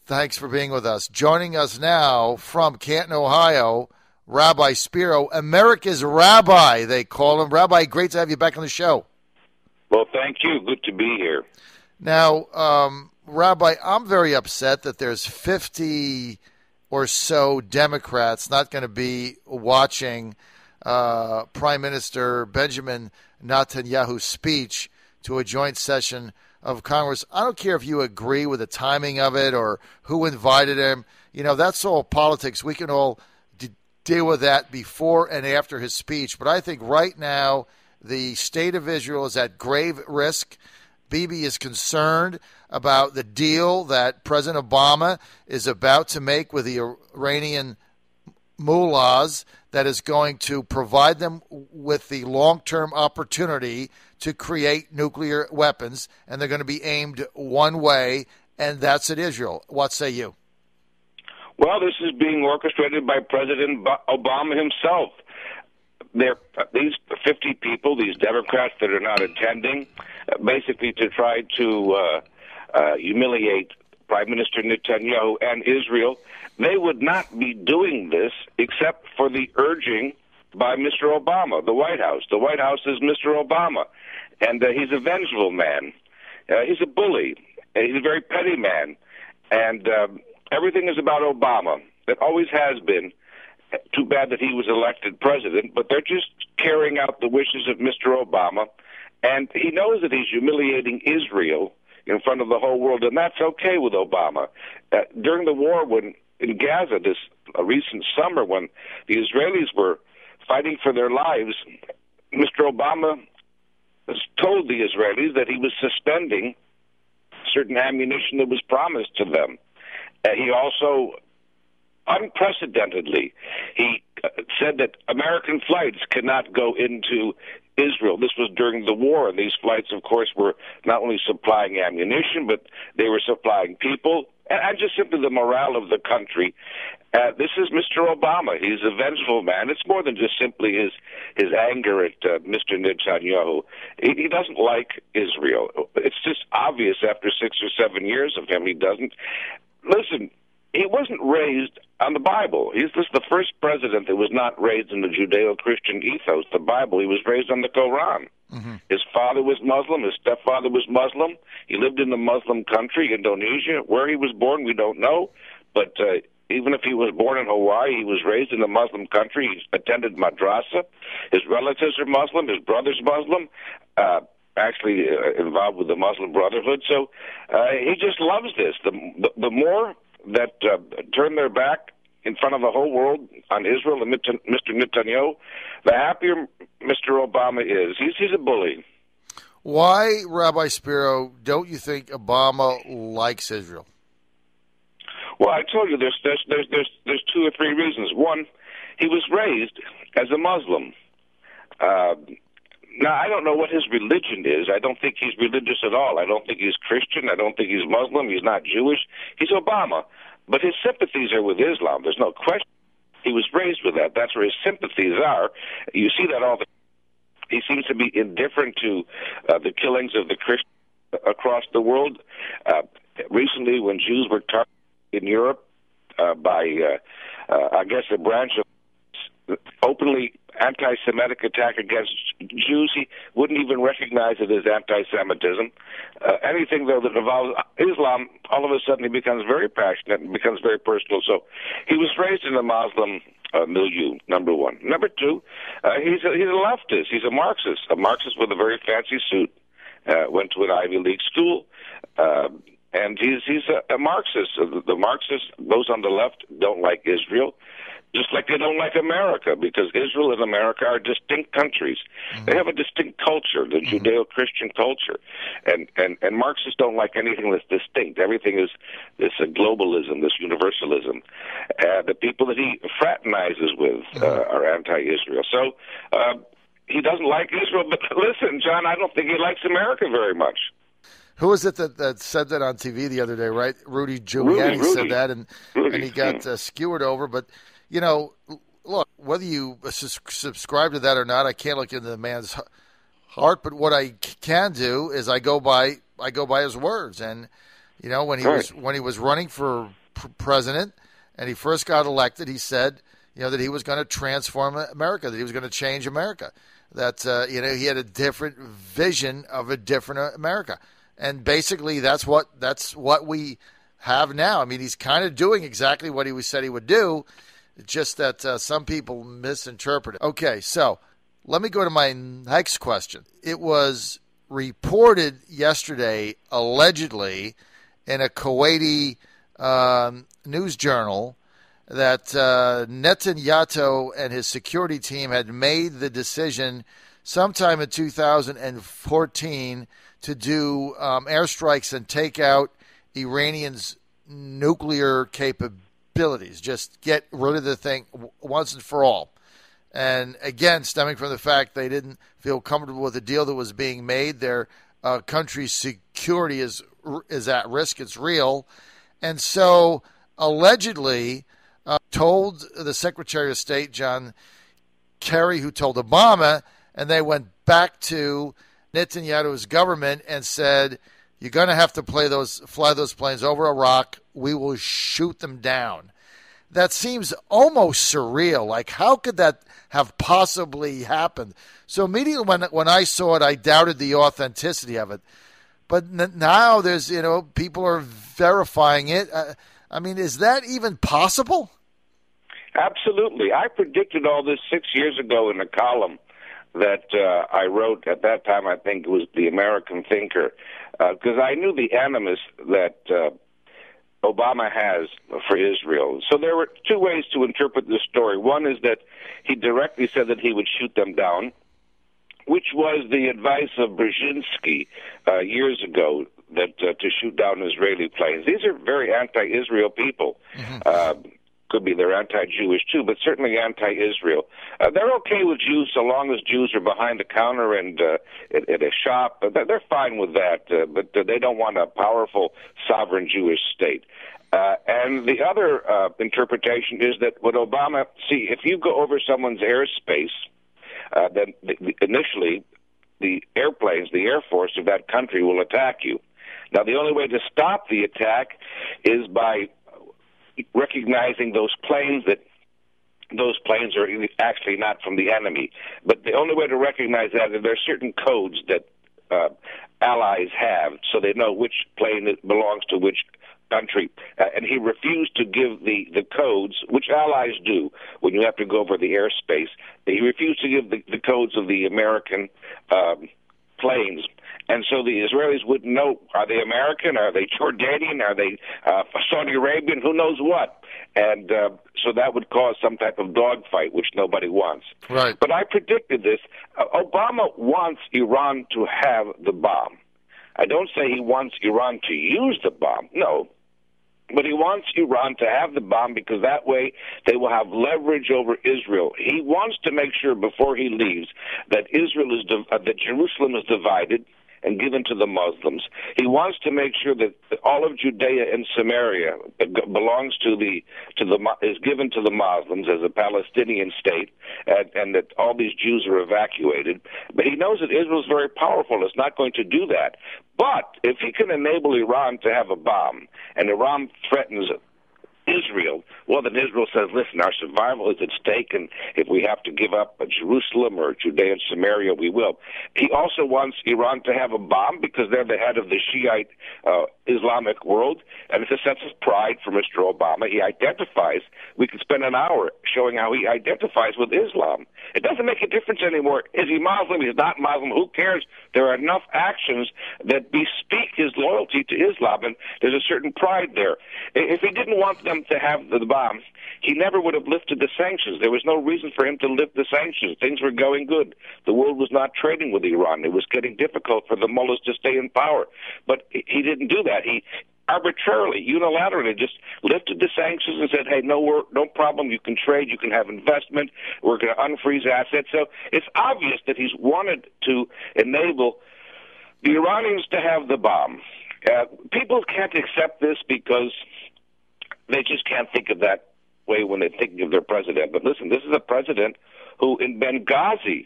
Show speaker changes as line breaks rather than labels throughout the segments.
Thanks for being with us. Joining us now from Canton, Ohio, Rabbi Sperro, America's Rabbi, they call him. Rabbi, great to have you back on the show.
Well, thank you. Good to be here.
Now, Rabbi, I'm very upset that there's 50 or so Democrats not going to be watching Prime Minister Benjamin Netanyahu's speech to a joint session of Congress. I don't care if you agree with the timing of it or who invited him. You know, that's all politics. We can all deal with that before and after his speech. But I think right now the state of Israel is at grave risk. Bibi is concerned about the deal that President Obama is about to make with the Iranian mullahs that is going to provide them with the long-term opportunity to create nuclear weapons, and they're going to be aimed one way, and that's at Israel. What say you?
Well, this is being orchestrated by President Obama himself. These 50 people, these Democrats that are not attending, basically to try to humiliate Prime Minister Netanyahu and Israel, they would not be doing this except for the urging by Mr. Obama, the White House. The White House is Mr. Obama, and he's a vengeful man. He's a bully. He's a very petty man, and everything is about Obama. It always has been. Too bad that he was elected president, but they're just carrying out the wishes of Mr. Obama, and he knows that he's humiliating Israel in front of the whole world, and that's okay with Obama. During the war in Gaza, this recent summer, when the Israelis were fighting for their lives, Mr. Obama told the Israelis that he was suspending certain ammunition that was promised to them. He also, unprecedentedly, he said that American flights cannot go into Israel. This was during the war, and these flights, of course, were not only supplying ammunition, but they were supplying people, and just simply the morale of the country. This is Mr. Obama. He's a vengeful man. It's more than just simply his anger at Mr. Netanyahu. He doesn't like Israel. It's just obvious after 6 or 7 years of him he doesn't. Listen, he wasn't raised on the Bible. He's just the first president that was not raised in the Judeo-Christian ethos, the Bible. He was raised on the Quran. Mm-hmm. His father was Muslim. His stepfather was Muslim. He lived in the Muslim country, Indonesia. Where he was born, we don't know. But even if he was born in Hawaii, he was raised in a Muslim country. He attended madrasa. His relatives are Muslim. His brother's Muslim. Actually involved with the Muslim Brotherhood. So he just loves this. The more that turn their back in front of the whole world on Israel and Mr. Netanyahu, the happier Mr. Obama is. He's a bully.
Why, Rabbi Sperro, don't you think Obama likes Israel?
Well, I told you there's 2 or 3 reasons. One, he was raised as a Muslim. Now, I don't know what his religion is. I don't think he's religious at all. I don't think he's Christian. I don't think he's Muslim. He's not Jewish. He's Obama. But his sympathies are with Islam. There's no question. He was raised with that. That's where his sympathies are. You see that all the time. He seems to be indifferent to the killings of the Christians across the world. Recently, when Jews were targeted in Europe by, I guess, a branch of openly anti-Semitic attack against Jews, he wouldn't even recognize it as anti-Semitism. Anything, though, that involves Islam, all of a sudden he becomes very passionate and becomes very personal. So he was raised in a Muslim milieu, number one. Number two, he's a leftist. He's a Marxist with a very fancy suit. Went to an Ivy League school. And he's a Marxist. The Marxists, those on the left, don't like Israel, just like they don't like America, because Israel and America are distinct countries. Mm-hmm. They have a distinct culture, the Judeo-Christian culture. And Marxists don't like anything that's distinct. Everything is this globalism, this universalism. The people that he fraternizes with are anti-Israel. So he doesn't like Israel. But listen, John, I don't think he likes America very much.
Who was it that said that on TV the other day, right? Rudy Giuliani said that, and he got skewered over. But, you know, look, whether you subscribe to that or not, I can't look into the man's heart. But what I can do is I go by his words. And You know, when he was running for president and he first got elected, he said, you know, that he was going to transform America, that he was going to change America, that you know, he had a different vision of a different America, and basically that's what we have now. I mean, he's kind of doing exactly what he said he would do, just that some people misinterpret it. Okay, so let me go to my next question. It was reported yesterday, allegedly, in a Kuwaiti news journal, that Netanyahu and his security team had made the decision sometime in 2014 to do airstrikes and take out Iranians' nuclear capabilities, just get rid of the thing once and for all. And again, stemming from the fact they didn't feel comfortable with the deal that was being made, their country's security is at risk. It's real. And so allegedly told the Secretary of State, John Kerry, who told Obama, and they went back to Netanyahu's government and said, you're going to have to fly those planes over Iraq. We will shoot them down. That seems almost surreal. Like, how could that have possibly happened? So immediately when I saw it, I doubted the authenticity of it. But now there's, you know, people are verifying it. I mean, is that even possible?
Absolutely. I predicted all this 6 years ago in a column that I wrote at that time. I think it was the American Thinker, because I knew the animus that Obama has for Israel. So there were two ways to interpret this story. One is that he directly said that he would shoot them down, which was the advice of Brzezinski years ago, that to shoot down Israeli planes. These are very anti-Israel people. Mm-hmm. Could be they're anti-Jewish too, but certainly anti-Israel. They're okay with Jews so long as Jews are behind the counter and at a shop. They're fine with that, but they don't want a powerful sovereign Jewish state. And the other interpretation is that what Obama, see, if you go over someone's airspace, then initially the airplanes, the Air Force of that country will attack you. Now, the only way to stop the attack is by recognizing those planes, that those planes are actually not from the enemy. But the only way to recognize that is there are certain codes that allies have, so they know which plane belongs to which country. And he refused to give the codes, which allies do when you have to go over the airspace. He refused to give the codes of the American planes. And so the Israelis wouldn't know, are they American, are they Jordanian, are they Saudi Arabian, who knows what. And so that would cause some type of dogfight, which nobody wants.
Right.
But I predicted this. Obama wants Iran to have the bomb. I don't say he wants Iran to use the bomb. No. But he wants Iran to have the bomb because that way they will have leverage over Israel. He wants to make sure before he leaves that that Jerusalem is divided and given to the Muslims. He wants to make sure that all of Judea and Samaria belongs is given to the Muslims as a Palestinian state, and that all these Jews are evacuated. But he knows that Israel is very powerful. It's not going to do that. But if he can enable Iran to have a bomb, and Iran threatens Israel, well, then Israel says, listen, our survival is at stake, and if we have to give up Jerusalem or Judea and Samaria, we will. He also wants Iran to have a bomb because they're the head of the Shiite Islamic world, and it's a sense of pride for Mr. Obama. He identifies, we could spend an hour showing how he identifies with Islam. It doesn't make a difference anymore. Is he Muslim? He's not Muslim. Who cares? There are enough actions that bespeak his loyalty to Islam, and there's a certain pride there. If he didn't want them to have the bomb, he never would have lifted the sanctions. There was no reason for him to lift the sanctions. Things were going good. The world was not trading with Iran. It was getting difficult for the mullahs to stay in power. But he didn't do that. He arbitrarily, unilaterally just lifted the sanctions and said, hey, no problem, you can trade, you can have investment, we're going to unfreeze assets. So it's obvious that he's wanted to enable the Iranians to have the bomb. People can't accept this because they just can't think of that way when they're thinking of their president. But listen, this is a president who in Benghazi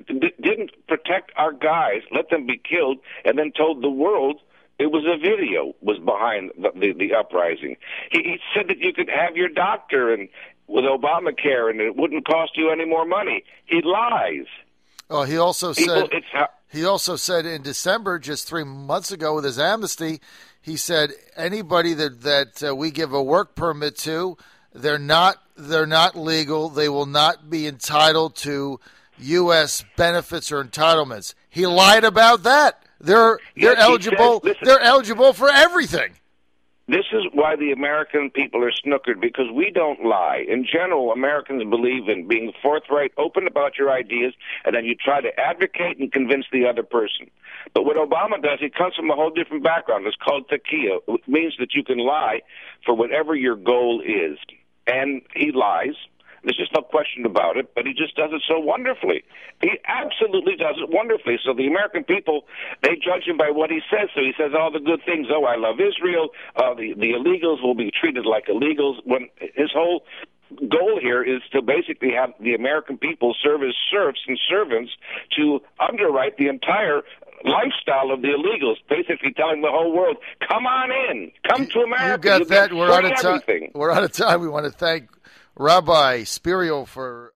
didn't protect our guys, let them be killed, and then told the world It was a video was behind the uprising. He said that you could have your doctor and with Obamacare and it wouldn't cost you any more money. He lies.
Oh, he also said in December, just 3 months ago, with his amnesty, he said anybody that we give a work permit to, they're not legal. They will not be entitled to U.S. benefits or entitlements. He lied about that. They're eligible. They're eligible for everything.
This is why the American people are snookered, because we don't lie. In general, Americans believe in being forthright, open about your ideas, and then you try to advocate and convince the other person. But what Obama does, he comes from a whole different background. It's called taqiyya. It means that you can lie for whatever your goal is. And he lies. There's just no question about it, but he just does it so wonderfully. He absolutely does it wonderfully. So the American people, they judge him by what he says. So he says all the good things. Oh, I love Israel. The illegals will be treated like illegals. When his whole goal here is to basically have the American people serve as serfs and servants to underwrite the entire lifestyle of the illegals, basically telling the whole world, come on in, come to America.
You got that. We're out of time. We're out of time. We want to thank Rabbi Sperro for